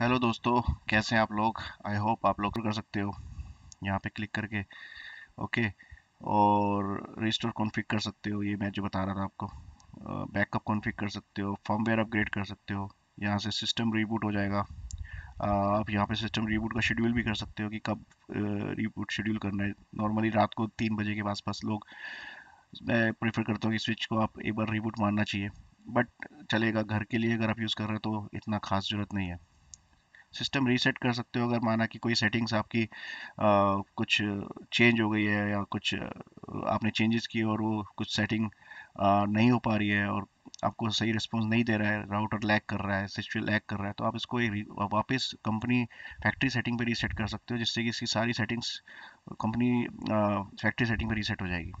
Hello दोस्तों, कैसे हैं आप लोग। आई होप आप लोग कर सकते हो यहाँ पे क्लिक करके। ओके। और रिस्टोर कॉन्फ़िग कर सकते हो, ये मैं जो बता रहा था आपको। बैकअप कॉन्फ़िग कर सकते हो, फर्मवेयर अपग्रेड कर सकते हो। यहाँ से सिस्टम रीबूट हो जाएगा। आप यहाँ पे सिस्टम रीबूट का शेड्यूल भी कर सकते हो कि कब रीबूट शेड्यूल करना है। नॉर्मली रात को 3 बजे के आसपास लोग, मैं प्रेफर करता हूँ कि स्विच को आप एक बार रीबूट मारना चाहिए। बट चलेगा, घर के लिए अगर आप यूज़ कर रहे हो तो इतना खास ज़रूरत नहीं है। सिस्टम रीसेट कर सकते हो अगर माना कि कोई सेटिंग्स आपकी कुछ चेंज हो गई है, या कुछ आपने चेंजेस किए और वो कुछ सेटिंग नहीं हो पा रही है, और आपको सही रिस्पॉन्स नहीं दे रहा है, राउटर लैग कर रहा है, सिस्टम लैग कर रहा है, तो आप इसको वापस कंपनी फैक्ट्री सेटिंग पे रीसेट कर सकते हो, जिससे कि इसकी सारी सेटिंग्स कंपनी फैक्ट्री सेटिंग पे रीसेट हो जाएगी।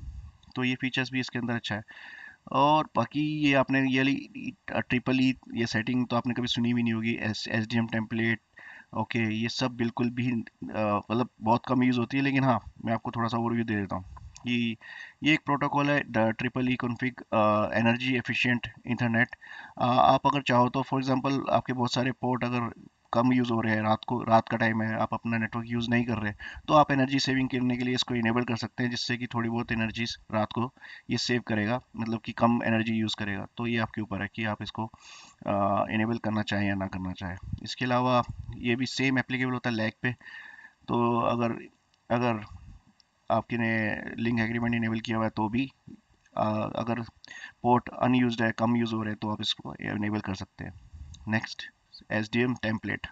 तो ये फीचर्स भी इसके अंदर अच्छा है। और बाकी ये आपने ये वाली ट्रिपल ई ये सेटिंग तो आपने कभी सुनी भी नहीं होगी, S D M template. Okay, ये सब बिल्कुल भी मतलब बहुत कम यूज़ होती है, लेकिन हाँ, मैं आपको थोड़ा सा ओवरव्यू दे देता हूँ कि ये एक प्रोटोकॉल है, the triple E config energy efficient internet. आप अगर चाहो तो फॉर एग्जांपल आपके बहुत सारे पोर्ट अगर कम यूज़ हो रहे हैं, रात का टाइम है, आप अपना नेटवर्क यूज़ नहीं कर रहे, तो आप एनर्जी सेविंग करने के लिए इसको इनेबल कर सकते हैं, जिससे कि थोड़ी बहुत एनर्जी रात को ये सेव करेगा, मतलब कि कम एनर्जी यूज़ करेगा। तो ये आपके ऊपर है कि आप इसको इनेबल करना चाहें या ना करना चाहें। इसके अलावा ये भी सेम एप्लीकेबल होता है लैग पे। तो अगर अगर आपके ने लिंक एग्रीमेंट इनेबल किया हुआ है तो भी अगर पोर्ट अनयूज्ड है, कम यूज़ हो रहे हैं, तो आप इसको इनेबल कर सकते हैं। Next, S D M template.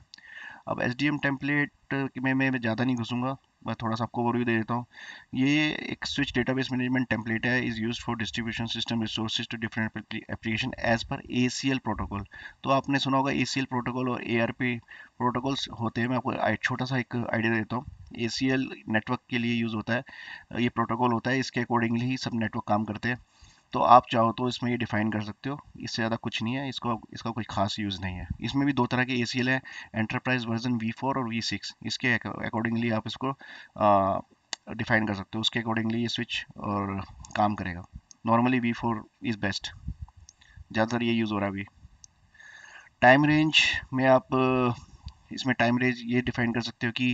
अब एस डी एम टेम्पलेट में मैं ज़्यादा नहीं घुसूंगा, मैं थोड़ा सा आपको ओवरव्यू दे देता हूँ। ये एक स्विच डेटाबेस मैनेजमेंट टेम्पलेट है, is used for distribution system resources to different application as per A C L protocol. तो आपने सुना होगा ए सी एल प्रोटोकॉल और ए आर पी प्रोटोकॉल्स होते हैं। मैं आपको छोटा सा एक आइडिया देता हूँ। ए सी एल नेटवर्क के लिए यूज़ होता है, ये प्रोटोकॉल होता है, इसके अकॉर्डिंगली ही सब नेटवर्क काम करते हैं। तो आप चाहो तो इसमें ये डिफाइन कर सकते हो, इससे ज़्यादा कुछ नहीं है, इसका कोई खास यूज़ नहीं है। इसमें भी दो तरह के ACL है, एंटरप्राइज वर्जन V4 और V6। इसके अकॉर्डिंगली आप इसको डिफाइन कर सकते हो, उसके अकॉर्डिंगली ये स्विच और काम करेगा। नॉर्मली V4 इज़ बेस्ट, ज़्यादातर ये यूज़ हो रहा है अभी। टाइम रेंज में आप इसमें टाइम रेंज ये डिफाइन कर सकते हो कि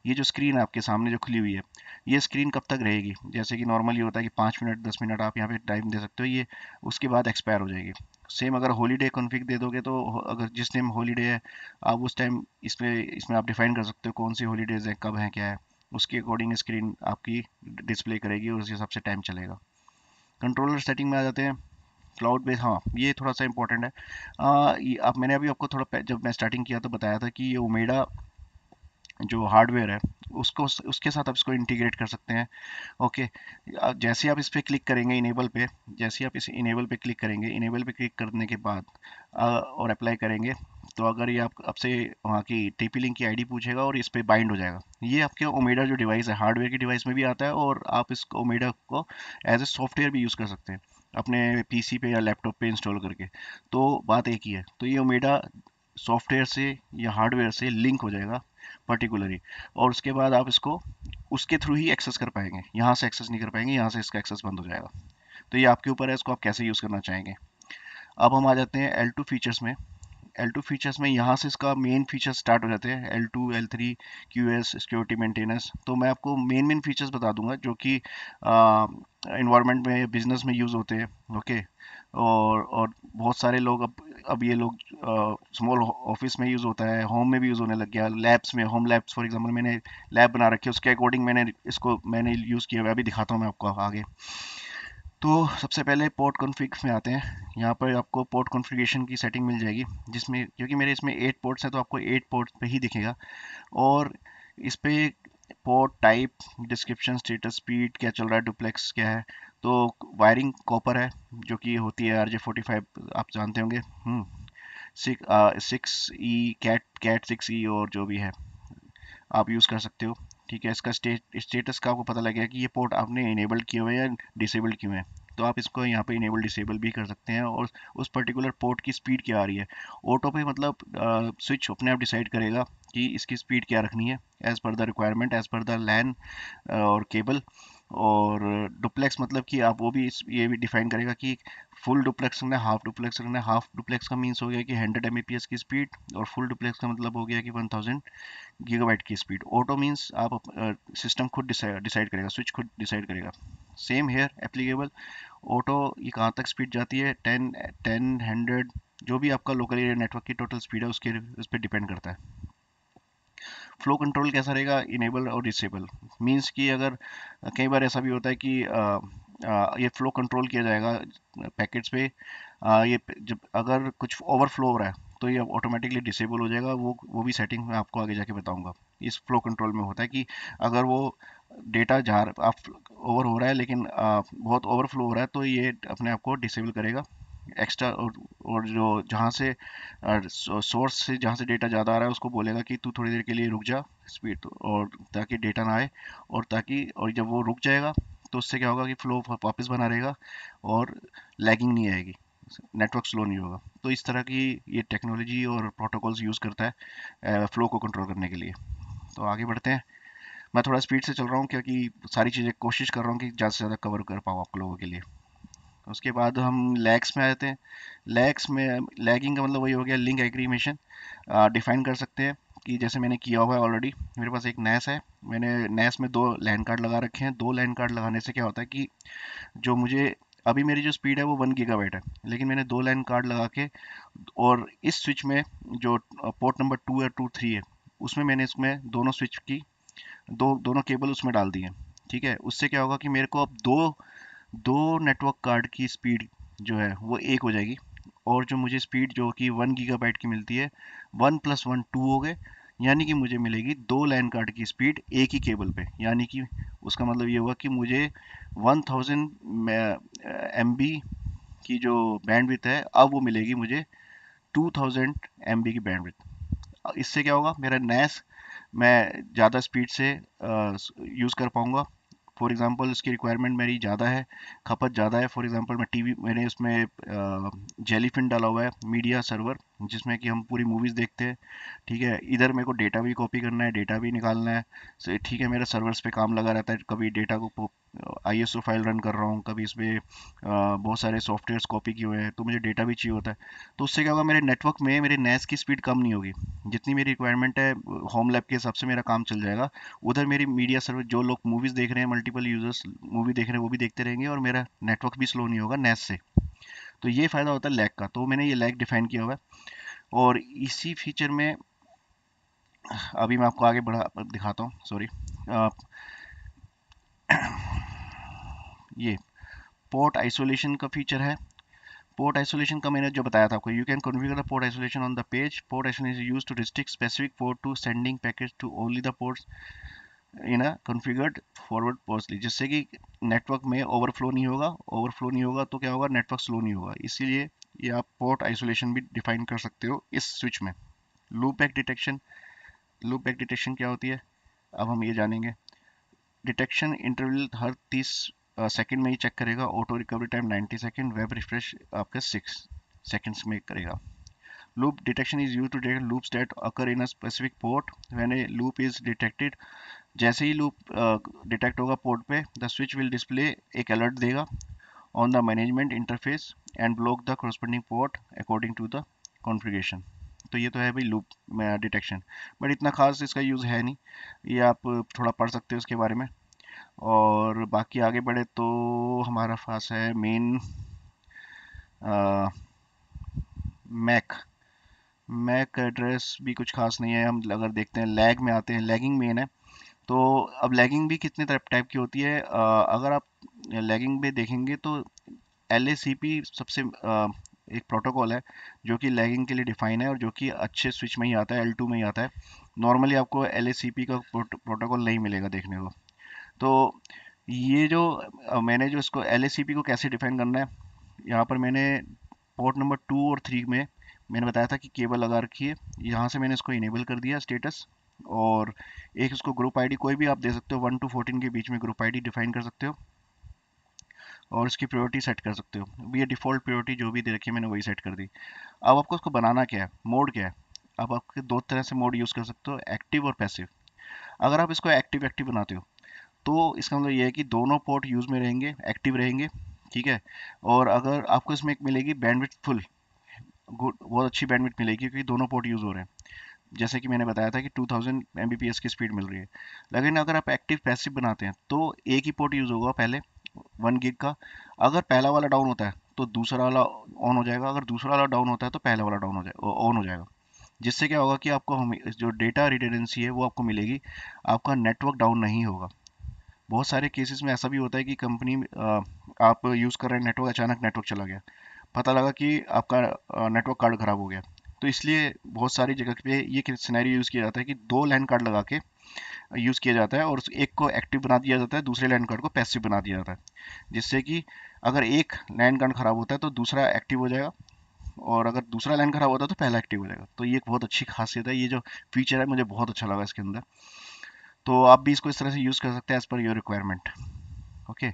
ये जो स्क्रीन आपके सामने जो खुली हुई है, ये स्क्रीन कब तक रहेगी। जैसे कि नॉर्मली होता है कि 5 मिनट 10 मिनट आप यहाँ पे टाइम दे सकते हो, ये उसके बाद एक्सपायर हो जाएगी। सेम अगर हॉलीडे कॉन्फ़िग दे दोगे तो अगर जिस टाइम हॉलीडे है, आप उस टाइम इसमें आप डिफाइन कर सकते हो कौन सी हॉलीडेज है, कब है, क्या है। उसके अकॉर्डिंग स्क्रीन आपकी डिस्प्ले करेगी और उस हिसाब से टाइम चलेगा। कंट्रोलर सेटिंग में आ जाते हैं। क्लाउड बेस, हाँ, ये थोड़ा सा इंपॉर्टेंट है। ये अब मैंने अभी आपको जब मैं स्टार्टिंग किया तो बताया था कि ये ओमेडा जो हार्डवेयर है, उसको उसके साथ आप इसको इंटीग्रेट कर सकते हैं। ओके। जैसे आप इस पे क्लिक करेंगे इनेबल पे, जैसे आप इस इनेबल पे क्लिक करेंगे, इनेबल पे क्लिक करने के बाद और अप्लाई करेंगे, तो अगर ये आप आपसे वहाँ की टीपी लिंक की आईडी पूछेगा और इस पे बाइंड हो जाएगा। ये आपके ओमेडा जो डिवाइस है, हार्डवेयर की डिवाइस में भी आता है, और आप इस ओमेडा को एज ए सॉफ्टवेयर भी यूज़ कर सकते हैं अपने पीसी पे या लैपटॉप पे इंस्टॉल करके। तो बात एक ही है, तो ये ओमेडा सॉफ्टवेयर से या हार्डवेयर से लिंक हो जाएगा पर्टिकुलरली, और उसके बाद आप इसको उसके थ्रू ही एक्सेस कर पाएंगे, यहाँ से एक्सेस नहीं कर पाएंगे, यहाँ से इसका एक्सेस बंद हो जाएगा। तो ये आपके ऊपर है, इसको आप कैसे यूज़ करना चाहेंगे। अब हम आ जाते हैं L2 फीचर्स में। L2 फीचर्स में यहाँ से इसका मेन फीचर स्टार्ट हो जाते हैं, L2 L3 QS security maintenance. तो मैं आपको मेन मेन फीचर्स बता दूंगा जो कि इन्वायरमेंट में बिजनेस में यूज़ होते हैं। ओके। और बहुत सारे लोग अब ये लोग स्मॉल ऑफिस में यूज़ होता है, होम में भी यूज़ होने लग गया, लैब्स में, होम लैब्स फॉर एग्जांपल मैंने लैब बना रखी है, उसके अकॉर्डिंग मैंने यूज़ किया हुआ है, अभी दिखाता हूँ मैं आपको आगे। तो सबसे पहले पोर्ट कॉन्फ़िग में आते हैं। यहाँ पर आपको पोर्ट कॉन्फ़िगरेशन की सेटिंग मिल जाएगी, जिसमें क्योंकि मेरे इसमें 8 पोर्ट्स हैं तो आपको 8 पोर्ट पे ही दिखेगा। और इस पे port type, description, status, speed क्या चल रहा है, डुप्लेक्स क्या है। तो वायरिंग कॉपर है, जो कि होती है RJ45, आप जानते होंगे। 6E कैट 6E और जो भी है आप यूज़ कर सकते हो। ठीक है, इसका स्टेटस का आपको पता लगेगा कि ये पोर्ट आपने इनेबल्ड किए हुए हैं या डिसेबल्ड किए हुए हैं। तो आप इसको यहाँ पे इनेबल डिसेबल भी कर सकते हैं, और उस पर्टिकुलर पोर्ट की स्पीड क्या आ रही है। ऑटो पे मतलब स्विच अपने आप डिसाइड करेगा कि इसकी स्पीड क्या रखनी है, as per the requirement, as per the LAN और केबल। और डुप्लेक्स मतलब कि आप वो भी ये भी डिफाइन करेगा कि फुल डुप्लेक्स रखना है, हाफ डुप्लेक्स रखना है। हाफ डुप्लेक्स का मीन्स हो गया कि 100 एमबीपीएस की स्पीड, और फुल डुप्लेक्स का मतलब हो गया कि 1000 गीगाबाइट की स्पीड। ऑटो मीन्स आप सिस्टम खुद डिसाइड करेगा, स्विच खुद डिसाइड करेगा। Same here applicable. ऑटो ये कहाँ तक स्पीड जाती है, 10 100, जो भी आपका लोकल एरिया नेटवर्क की टोटल स्पीड है उसके उस पर डिपेंड करता है। फ्लो कंट्रोल कैसा रहेगा, इनेबल और डिसेबल। मींस कि अगर कई बार ऐसा भी होता है कि ये फ्लो कंट्रोल किया जाएगा पैकेट्स पे, ये जब अगर कुछ ओवरफ्लो हो रहा है तो ये ऑटोमेटिकली डिसेबल हो जाएगा। वो भी सेटिंग मैं आपको आगे जाके बताऊंगा। इस फ्लो कंट्रोल में होता है कि अगर वो डेटा जा आप ओवर हो रहा है लेकिन बहुत ओवरफ्लो हो रहा है तो ये अपने आप को डिसेबल करेगा। एक्स्ट्रा और जो जहाँ से सोर्स से जहाँ से डेटा ज़्यादा आ रहा है उसको बोलेगा कि तू थोड़ी देर के लिए रुक जा स्पीड, और ताकि डेटा ना आए, और जब वो रुक जाएगा तो उससे क्या होगा कि फ्लो वापस बना रहेगा और लैगिंग नहीं आएगी, नेटवर्क स्लो नहीं होगा। तो इस तरह की ये टेक्नोलॉजी और प्रोटोकॉल्स यूज़ करता है फ्लो को कंट्रोल करने के लिए। तो आगे बढ़ते हैं। मैं थोड़ा स्पीड से चल रहा हूँ क्योंकि सारी चीज़ें कोशिश कर रहा हूँ कि ज़्यादा से ज़्यादा कवर कर पाऊँ आप लोगों के लिए। उसके बाद हम लैग्स में आ जाते हैं। लैग्स में लैगिंग का मतलब वही हो गया, लिंक एग्रीमेशन डिफाइन कर सकते हैं कि जैसे मैंने किया हुआ है ऑलरेडी। मेरे पास एक नैस है, मैंने नैस में 2 लैन कार्ड लगा रखे हैं। 2 लैन कार्ड लगाने से क्या होता है कि जो मुझे अभी मेरी जो स्पीड है वो 1 गीगाबाइट है, लेकिन मैंने 2 लैन कार्ड लगा के और इस स्विच में जो पोर्ट नंबर 2 या 2 3 है उसमें मैंने इसमें दोनों स्विच की दोनों केबल उसमें डाल दिए। ठीक है, उससे क्या होगा कि मेरे को अब दो दो नेटवर्क कार्ड की स्पीड जो है वो एक हो जाएगी, और जो मुझे स्पीड जो कि 1 गीगाबाइट की मिलती है, 1 + 1 2 हो गए। यानी कि मुझे मिलेगी 2 लैन कार्ड की स्पीड एक ही केबल पे। यानी कि उसका मतलब ये हुआ कि मुझे 1000 MB की जो बैंडविड्थ है अब वो मिलेगी मुझे 2000 MB की बैंडविड्थ। इससे क्या होगा, मेरा नैस मैं ज़्यादा स्पीड से यूज़ कर पाऊँगा। फॉर एग्जांपल इसकी रिक्वायरमेंट मेरी ज़्यादा है, खपत ज़्यादा है। फॉर एग्जांपल मैं टीवी मैंने उसमें जेलीफिन डाला हुआ है, मीडिया सर्वर, जिसमें कि हम पूरी मूवीज़ देखते हैं। ठीक है, इधर मेरे को डेटा भी कॉपी करना है, डेटा भी निकालना है। ठीक है, मेरा सर्वर्स पे काम लगा रहता है, कभी डेटा को आईएसओ फाइल रन कर रहा हूँ, कभी इसमें बहुत सारे सॉफ्टवेयर्स कॉपी किए हुए हैं, तो मुझे डेटा भी चाहिए होता है। तो उससे क्या होगा, मेरे नेटवर्क में मेरे नैस की स्पीड कम नहीं होगी। जितनी मेरी रिक्वायरमेंट है होम लैब के हिसाब से मेरा काम चल जाएगा। उधर मेरी मीडिया सर्वर, जो लोग मूवीज़ देख रहे हैं, मल्टीपल यूजर्स मूवी देख रहे हैं वो भी देखते रहेंगे, और मेरा नेटवर्क भी स्लो नहीं होगा नैस से। तो ये फ़ायदा होता है लैग का, तो मैंने ये लैग डिफाइन किया हुआ है। और इसी फीचर में अभी मैं आपको आगे बढ़ा दिखाता हूँ, सॉरी। ये पोर्ट आइसोलेशन का फीचर है। पोर्ट आइसोलेशन का मैंने जो बताया था आपको, you can configure the port isolation on the page. Port isolation is used to restrict specific port to sending package to only the ports in a configured forward portly, जिससे कि network में overflow नहीं होगा। Overflow नहीं होगा तो क्या होगा, नेटवर्क स्लो नहीं होगा। इसीलिए ये आप पोर्ट आइसोलेशन भी डिफाइन कर सकते हो इस स्विच में। Loop back detection. Loop back detection क्या होती है, अब हम ये जानेंगे। डिटेक्शन इंटरवल हर 30 सेकंड में ही चेक करेगा। Auto recovery time 90 second, web refresh आपका 6 सेकंड्स में करेगा। Loop detection is used to detect loops that occur in a specific port. When a loop is detected, जैसे ही लूप डिटेक्ट होगा port पे, the switch will display एक alert देगा on the management interface and block the corresponding port according to the configuration. तो ये तो है भाई लूप डिटेक्शन, बट इतना खास इसका यूज़ है नहीं। ये आप थोड़ा पढ़ सकते हो इसके बारे में। और बाकी आगे बढ़े तो हमारा पास है मेन मैक। मैक एड्रेस भी कुछ खास नहीं है। हम अगर देखते हैं लैग में आते हैं, लैगिंग मेन है। तो अब लैगिंग भी कितने टाइप की होती है, अगर आप लैगिंग में देखेंगे तो एल सबसे एक प्रोटोकॉल है जो कि लैगिंग के लिए डिफाइन है, और जो कि अच्छे स्विच में ही आता है, L2 में ही आता है। नॉर्मली आपको एल का प्रोटोकॉल नहीं मिलेगा देखने को। तो ये जो मैंने जो इसको एल को कैसे डिफाइन करना है, यहाँ पर मैंने पोर्ट नंबर 2 और 3 में मैंने बताया था कि केबल लगा रखी है। यहाँ से मैंने इसको इनेबल कर दिया स्टेटस। और एक इसको ग्रुप आईडी कोई भी आप दे सकते हो, 1 to 14 के बीच में ग्रुप आईडी डिफाइन कर सकते हो, और इसकी प्रायोरिटी सेट कर सकते हो। ये डिफ़ॉल्ट प्रायोरिटी जो भी दे रखी है मैंने वही सेट कर दी। अब आपको इसको बनाना क्या है, मोड क्या है। अब आपके दो तरह से मोड यूज़ कर सकते हो, एक्टिव और पैसिव। अगर आप इसको एक्टिव एक्टिव बनाते हो तो इसका मतलब ये है कि दोनों पोर्ट यूज़ में रहेंगे, एक्टिव रहेंगे, ठीक है। और अगर आपको इसमें एक मिलेगी बैंडविड्थ फुल, गुड, बहुत अच्छी बैंडविड्थ मिलेगी क्योंकि दोनों पोर्ट यूज़ हो रहे हैं। जैसे कि मैंने बताया था कि 2000 Mbps की स्पीड मिल रही है। लेकिन अगर आप एक्टिव पैसिव बनाते हैं तो एक ही पोर्ट यूज़ होगा पहले, 1 गीग का। अगर पहला वाला डाउन होता है तो दूसरा वाला ऑन हो जाएगा, अगर दूसरा वाला डाउन होता है तो पहला वाला डाउन हो जाएगा, ऑन हो जाएगा। जिससे क्या होगा कि आपको जो डेटा रिडंडेंसी है वो आपको मिलेगी, आपका नेटवर्क डाउन नहीं होगा। बहुत सारे केसेस में ऐसा भी होता है कि कंपनी, आप यूज़ कर रहे हैं नेटवर्क, अचानक नेटवर्क चला गया, पता लगा कि आपका नेटवर्क कार्ड खराब हो गया। तो इसलिए बहुत सारी जगह पे ये सिनेरियो यूज़ किया जाता है कि दो लैंड कार्ड लगा के यूज़ किया जाता है और एक को एक्टिव बना दिया जाता है, दूसरे लैंड कार्ड को पैसिव बना दिया जाता है। जिससे कि अगर एक लैंड कार्ड खराब होता है तो दूसरा एक्टिव हो जाएगा, और अगर दूसरा लाइन खराब होता है तो पहला एक्टिव हो जाएगा। तो ये एक बहुत अच्छी खासियत है, ये जो फीचर है मुझे बहुत अच्छा लगा इसके अंदर। तो आप भी इसको इस तरह से यूज़ कर सकते हैं as per your requirement. Okay,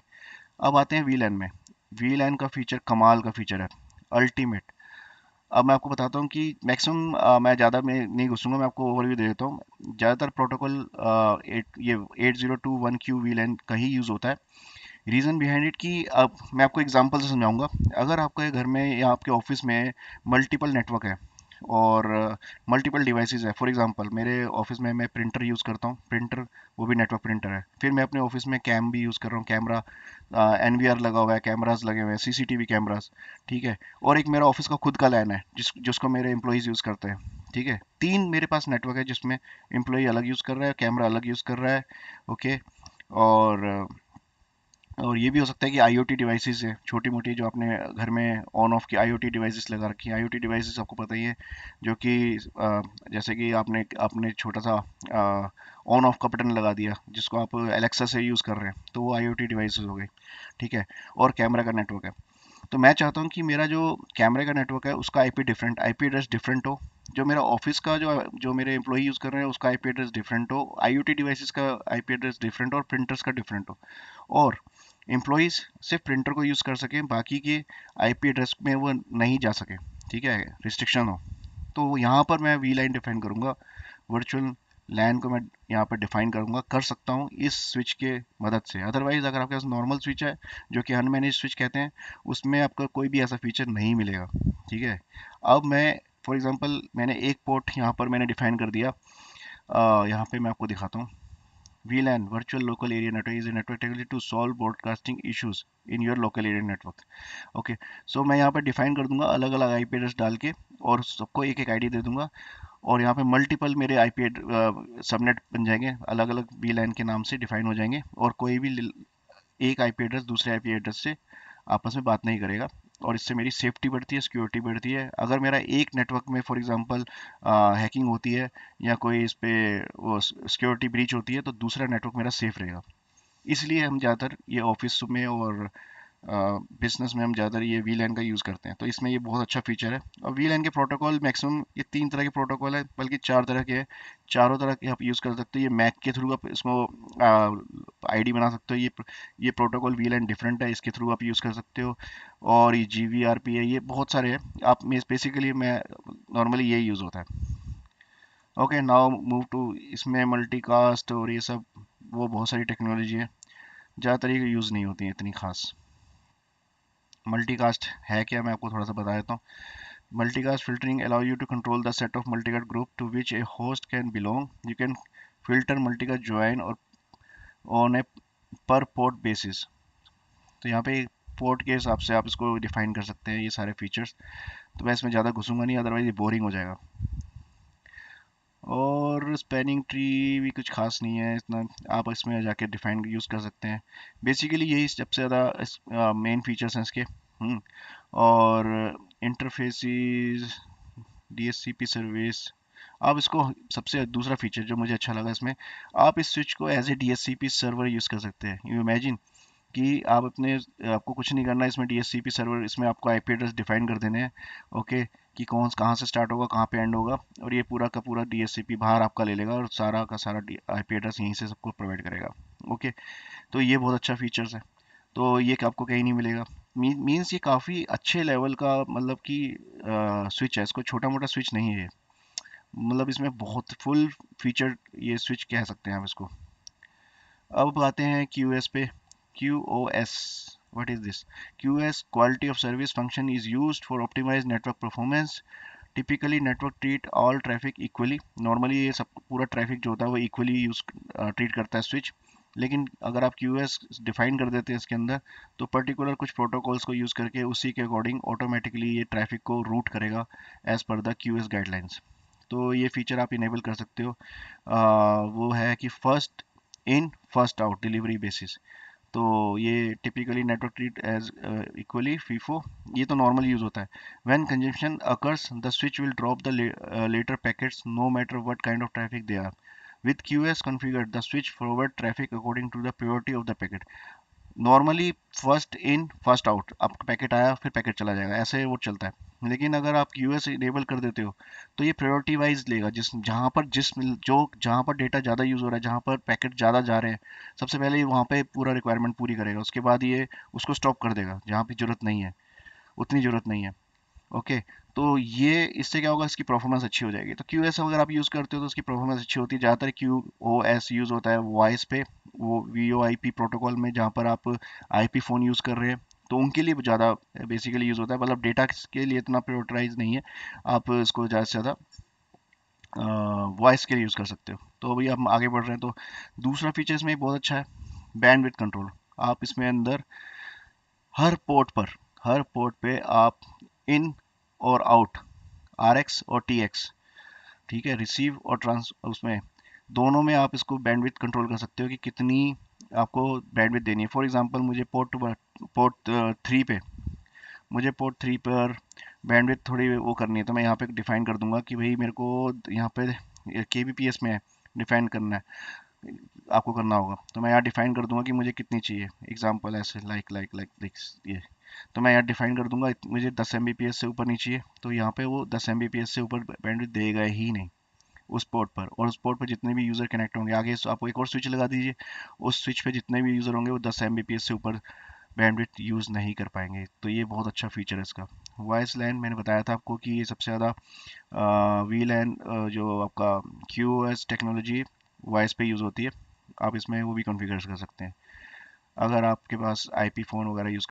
अब आते हैं वीलैन में। वीलैन का फीचर कमाल का फीचर है, अल्टीमेट। अब मैं आपको बताता हूँ कि मैक्सिमम, मैं ज़्यादा में नहीं घुसूंगा, मैं आपको ओवरव्यू दे देता हूँ। ज़्यादातर प्रोटोकॉल ये 8021Q वीलैन का ही यूज़ होता है। रीज़न बिहाइंड इट कि अब मैं आपको एग्जांपल से समझाऊंगा। अगर आपके घर में या आपके ऑफिस में मल्टीपल नेटवर्क है और मल्टीपल डिवाइसेस है, फॉर एग्जांपल मेरे ऑफिस में मैं प्रिंटर यूज़ करता हूँ, प्रिंटर वो भी नेटवर्क प्रिंटर है। फिर मैं अपने ऑफिस में कैम भी यूज़ कर रहा हूँ, कैमरा, एनवीआर लगा हुआ है, कैमरास लगे हुए हैं, सीसीटीवी कैमरास, ठीक है। और एक मेरा ऑफिस का खुद का लैन है जिसको मेरे एम्प्लॉयज़ यूज़ करते हैं, ठीक है। तीन मेरे पास नेटवर्क है जिसमें एम्प्लॉय अलग यूज़ कर रहा है, कैमरा अलग यूज़ कर रहा है, ओके। और ये भी हो सकता है कि आईओटी डिवाइसेस है, छोटी मोटी जो आपने घर में ऑन ऑफ की आईओटी डिवाइसेस लगा रखी हैं। आईओटी डिवाइसेस आपको पता ही है, जो कि जैसे कि आपने आपने छोटा सा ऑन ऑफ का बटन लगा दिया जिसको आप एलेक्सा से यूज़ कर रहे हैं, तो वो आईओटी डिवाइसेस हो गई, ठीक है। और कैमरा का नेटवर्क है। तो मैं चाहता हूँ कि मेरा जो कैमरे का नेटवर्क है उसका IP different, IP address different हो। जो मेरा ऑफिस का जो जो मेरे एम्प्लॉय यूज़ कर रहे हैं उसका आईपी एड्रेस डिफरेंट हो, आईओटी डिवाइसेस का आईपी एड्रेस डिफरेंट हो, और प्रिंटर्स का डिफरेंट हो। और एम्प्लॉयज़ सिर्फ प्रिंटर को यूज़ कर सकें, बाकी के आईपी एड्रेस में वो नहीं जा सके, ठीक है, रिस्ट्रिक्शन हो। तो यहाँ पर मैं वी लाइन डिफाइन करूँगा, वर्चुअल लैन को मैं यहाँ पर डिफाइन करूँगा, कर सकता हूँ इस स्विच के मदद से। अदरवाइज़ अगर आपके पास नॉर्मल स्विच है जो कि अनमैनेज स्विच कहते हैं, उसमें आपका कोई भी ऐसा फीचर नहीं मिलेगा, ठीक है। अब मैं फॉर एग्जांपल मैंने एक पोर्ट यहाँ पर मैंने डिफाइन कर दिया, यहाँ पे मैं आपको दिखाता हूँ। VLAN, Virtual Local Area Network, is a network technology to solve broadcasting issues in your local area network. Okay, so मैं यहाँ पर डिफाइन कर दूंगा अलग अलग आईपी एड्रेस डाल के, और सबको एक एक आईडी दे दूंगा। और यहाँ पे मल्टीपल मेरे आईपी सबनेट बन जाएंगे, अलग अलग वीलैन के नाम से डिफाइन हो जाएंगे, और कोई भी एक आईपी एड्रेस दूसरे आईपी एड्रेस से आपस में बात नहीं करेगा। और इससे मेरी सेफ्टी बढ़ती है, सिक्योरिटी बढ़ती है। अगर मेरा एक नेटवर्क में फॉर एग्जांपल हैकिंग होती है या कोई इस पे वो सिक्योरिटी ब्रीच होती है तो दूसरा नेटवर्क मेरा सेफ रहेगा। इसलिए हम ज़्यादातर ये ऑफिस में और बिजनेस में हम ज़्यादातर ये वीलैन का यूज़ करते हैं। तो इसमें ये बहुत अच्छा फीचर है। और वीलैन के प्रोटोकॉल मैक्सिमम ये 3 तरह के प्रोटोकॉल है, बल्कि 4 तरह के हैं। चारों तरह के आप यूज़ कर सकते हो। ये मैक के थ्रू आप इसको आईडी बना सकते हो। ये प्रोटोकॉल वीलैन डिफरेंट है, इसके थ्रू आप यूज़ कर सकते हो। और ये GVRP है, ये बहुत सारे हैं। आप में बेसिकली मैं नॉर्मली यही यूज़ होता है। ओके, नाउ मूव टू, इसमें मल्टीकास्ट और ये सब वो बहुत सारी टेक्नोलॉजी है, ज़्यादातर ये यूज़ नहीं होती है इतनी खास। मल्टीकास्ट है क्या, मैं आपको थोड़ा सा बता देता हूँ। Multicast filtering allow you to control the set of multicast group to which a host can belong. You can filter multicast join or on a per port basis. तो यहाँ पे पोर्ट के हिसाब से आप इसको डिफाइन कर सकते हैं ये सारे फीचर्स। तो मैं इसमें ज़्यादा घुसूंगा नहीं, अदरवाइज ये बोरिंग हो जाएगा। और स्पैनिंग ट्री भी कुछ खास नहीं है इतना, आप इसमें जाके डिफाइन यूज़ कर सकते हैं। बेसिकली यही सबसे ज़्यादा मेन फीचर्स हैं इसके। और इंटरफेसिस, DHCP सर्विस, आप इसको, सबसे दूसरा फीचर जो मुझे अच्छा लगा इसमें, आप इस स्विच को as a DHCP server use कर सकते हैं। यू इमेजिन कि आप अपने, आपको कुछ नहीं करना है इसमें, DHCP सर्वर, इसमें आपको आईपी एड्रेस डिफाइन कर देने हैं, ओके, कि कौन कहाँ से स्टार्ट होगा कहाँ पे एंड होगा, और ये पूरा का पूरा DHCP बाहर आपका ले लेगा और सारा का सारा आईपी एड्रेस यहीं से सबको प्रोवाइड करेगा, ओके। तो ये बहुत अच्छा फीचर्स है। तो ये कि आपको कहीं नहीं मिलेगा। मीन्स ये काफ़ी अच्छे लेवल का, मतलब कि स्विच है, इसको छोटा मोटा स्विच नहीं है ये। मतलब इसमें बहुत फुल फीचर ये स्विच कह सकते हैं आप इसको। अब आते हैं QoS पे। QoS, what is this? QoS, quality of service function, is used for optimize network performance. Typically network treat all traffic equally. Normally ये सब पूरा ट्रैफिक जो होता है वो इक्वली यूज ट्रीट करता है स्विच। लेकिन अगर आप QoS डिफाइन कर देते हैं इसके अंदर, तो पर्टिकुलर कुछ प्रोटोकॉल्स को यूज़ करके उसी के अकॉर्डिंग ऑटोमेटिकली ये ट्रैफिक को रूट करेगा as per the QoS guidelines. तो ये फीचर आप इनेबल कर सकते हो। वो है कि first in first out delivery basis. तो ये typically network treat as equally FIFO. ये तो नॉर्मल यूज होता है। When consumption occurs the switch will drop the latter packets no matter what kind of traffic they are. विद QoS configured, the switch forward traffic according to the priority of the packet. Normally first in first out, आपका packet आया फिर packet चला जाएगा, ऐसे वो चलता है। लेकिन अगर आप QoS इनेबल कर देते हो तो ये प्रायोरिटी वाइज लेगा, जहाँ पर डेटा ज़्यादा यूज़ हो रहा है, जहाँ पर पैकेट ज़्यादा जा रहे हैं, सबसे पहले ये वहाँ पे पूरा रिक्वायरमेंट पूरी करेगा। उसके बाद ये उसको स्टॉप कर देगा जहाँ पे ज़रूरत नहीं है, उतनी ज़रूरत नहीं है। ओके, तो ये इससे क्या होगा, इसकी परफॉर्मेंस अच्छी हो जाएगी। तो QoS अगर आप यूज़ करते हो तो उसकी परफॉर्मेंस अच्छी होती है। ज़्यादातर QoS यूज़ होता है वॉइस पे, वो VoIP प्रोटोकॉल में, जहाँ पर आप IP फ़ोन यूज़ कर रहे हैं, तो उनके लिए ज़्यादा बेसिकली यूज़ होता है। मतलब डेटा के लिए इतना प्रायोरिटाइज नहीं है, आप इसको ज़्यादा से ज़्यादा वॉइस के लिए यूज़ कर सकते हो। तो अभी हम आगे बढ़ रहे हैं। तो दूसरा फीचर इसमें बहुत अच्छा है, बैंडविड्थ कंट्रोल। आप इसमें अंदर हर पोर्ट पर, हर पोर्ट पे आप इन और आउट, RX और TX, ठीक है, रिसीव और ट्रांस, उसमें दोनों में आप इसको बैंडविड्थ कंट्रोल कर सकते हो कि कितनी आपको बैंडविड्थ देनी है। फॉर एग्जांपल मुझे पोर्ट 3 पे, मुझे पोर्ट 3 पर बैंडविड्थ थोड़ी वो करनी है, तो मैं यहाँ पे डिफाइन कर दूंगा कि भाई मेरे को यहाँ पे KBPS में डिफाइन करना है, आपको करना होगा। तो मैं यहाँ डिफाइन कर दूंगा कि मुझे कितनी चाहिए। एग्जांपल ऐसे लाइक ये, तो मैं यहाँ डिफाइन कर दूंगा मुझे 10 Mbps से ऊपर नहीं चाहिए, तो यहाँ पे वो 10 Mbps से ऊपर बैंडविड्थ देगा ही नहीं उस पोर्ट पर। और उस पोर्ट पर जितने भी यूज़र कनेक्ट होंगे, आगे आपको एक और स्विच लगा दीजिए, उस स्विच पे जितने भी यूज़र होंगे वो 10 Mbps से ऊपर बैंडविड्थ यूज़ नहीं कर पाएंगे। तो ये बहुत अच्छा फीचर है इसका। वॉइस लैन मैंने बताया था आपको कि ये सबसे ज़्यादा VLAN जो आपका QoS टेक्नोलॉजी वॉइस पे यूज़ होती है, आप इसमें वो भी कॉन्फ़िगर कर सकते हैं। अगर आपके पास IP फ़ोन वगैरह यूज़